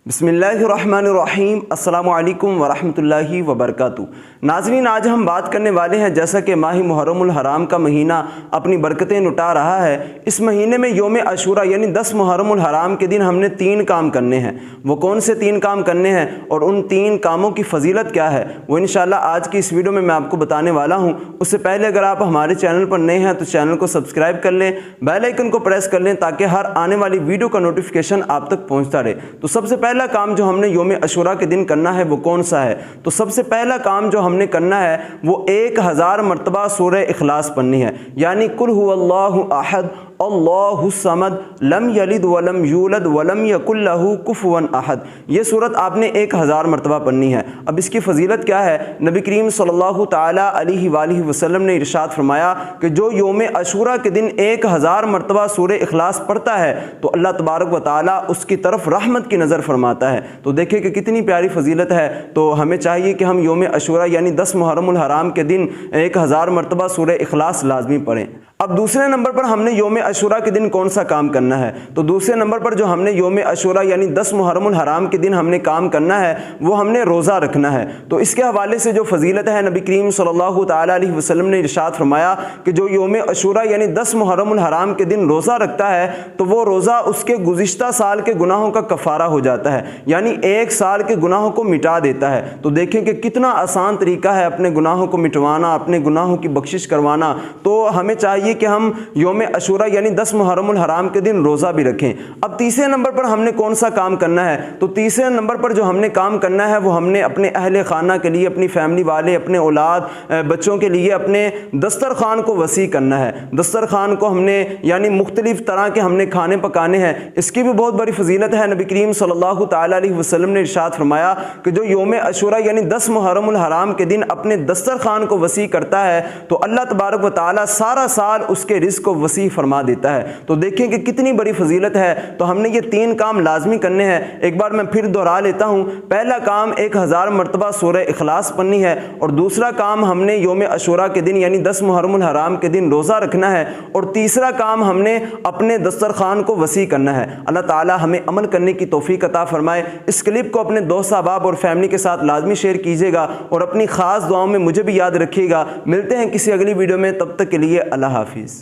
بسم اللہ الرحمن الرحیم۔ السلام علیکم ورحمۃ اللہ وبرکاتہ۔ ناظرین، آج ہم بات کرنے والے ہیں، جیسا کہ ماہ محرم الحرام کا مہینہ اپنی برکتیں لٹا رہا ہے، اس مہینے میں یوم عاشوراء یعنی 10 محرم الحرام کے دن ہم نے 3 کام کرنے ہیں۔ وہ کون سے 3 کام کرنے ہیں اور ان 3 کاموں کی فضیلت کیا ہے، وہ انشاءاللہ آج کی اس ویڈیو میں آپ کو بتانے والا ہوں۔ اس سے پہلے اگر آپ ہمارے چینل پر نئے ہیں تو چینل کو سبسکرائب کر لیں، بیل آئیکن کو پریس کر لیں تاکہ ہر آنے والی ویڈیو کا نوٹیفیکیشن آپ تک پہنچتا رہے۔ تو سب سے پہلا کام جو ہم نے یوم عاشوراء کے دن کرنا ہے وہ کون سا ہے؟ تو سب سے پہلا کام جو ہم نے کرنا ہے وہ 1000 مرتبہ سورہ اخلاص پڑھنی ہے، یعنی قل هو اللہ احد اللہ الصمد لم یلد ولم یولد ولم یکن لہ کفوا احد۔ یہ سورت آپ نے 1000 مرتبہ پڑھنی ہے۔ اب اس کی فضیلت کیا ہے؟ نبی کریم صلی اللہ تعالی علیہ وآلہ وسلم نے ارشاد فرمایا کہ جو یوم عاشوراء کے دن 1000 مرتبہ سورہ اخلاص پڑھتا ہے تو اللہ تبارک و تعالی اس کی طرف رحمت کی نظر فرماتا ہے۔ تو دیکھیں کہ کتنی پیاری فضیلت ہے۔ تو ہمیں چاہیے کہ ہم یوم عاشوراء یعنی 10 محرم الحرام کے دن 1000 مرتبہ سورہ اخلاص لازمی پڑھیں۔ اب دوسرے نمبر پر ہم نے یوم عاشوراء کے دن کون سا کام کرنا ہے؟ تو دوسرے نمبر پر جو ہم نے یوم عاشوراء یعنی 10 محرم الحرام کے دن ہم نے کام کرنا ہے وہ ہم نے روزہ رکھنا ہے۔ تو اس کے حوالے سے جو فضیلت ہے، نبی کریم صلی اللہ تعالی علیہ وسلم نے ارشاد فرمایا کہ جو یوم عاشوراء یعنی 10 محرم الحرام کے دن روزہ رکھتا ہے تو وہ روزہ اس کے گزشتہ سال کے گناہوں کا کفارہ ہو جاتا ہے، یعنی 1 سال کے گناہوں کو مٹا دیتا ہے۔ تو دیکھیں کہ کتنا آسان طریقہ ہے اپنے گناہوں کو مٹوانا، اپنے گناہوں کی بخشش کروانا۔ تو ہمیں چاہیے کہ ہم یوم عاشوراء یعنی 10 محرم الحرام کے دن روزہ بھی رکھیں۔ اب تیسرے نمبر پر ہم نے کون سا کام کرنا ہے؟ تو تیسرے نمبر پر جو ہم نے کام کرنا ہے وہ ہم نے اپنے اہل خانہ کے لیے، اپنی فیملی والے، اپنے اولاد بچوں کے لیے اپنے دسترخوان کو وسیع کرنا ہے۔ دسترخوان کو ہم نے یعنی مختلف طرح کے ہم نے کھانے پکانے ہیں۔ اس کی بھی بہت بڑی فضیلت ہے۔ نبی کریم صلی اللہ تعالی علیہ وسلم نے ارشاد فرمایا کہ جو یوم عاشوراء یعنی 10 محرم الحرام کے دن اپنے دسترخوان کو وسیع کرتا ہے تو اللہ تبارک و تعالی سارا سال اس کے رزق کو وسیع فرما دیتا ہے۔ تو دیکھیں کہ کتنی بڑی فضیلت ہے۔ تو ہم نے یہ 3 کام لازمی کرنے ہیں۔ ایک بار میں پھر دہرا لیتا ہوں۔ پہلا کام 1000 مرتبہ سورہ اخلاص پڑھنی ہے، اور دوسرا کام ہم نے یوم عاشوراء کے دن یعنی 10 محرم الحرام کے دن روزہ رکھنا ہے، اور تیسرا کام ہم نے اپنے دسترخوان کو وسیع کرنا ہے۔ اللہ تعالی ہمیں عمل کرنے کی توفیق عطا فرمائے۔ اس کلپ کو اپنے دوست احباب اور فیملی کے ساتھ لازمی شیئر کیجیے گا، اور اپنی خاص دعاؤں میں مجھے بھی یاد رکھیے گا۔ ملتے ہیں کسی اگلی ویڈیو میں، تب تک کے لیے اللہ حافظ۔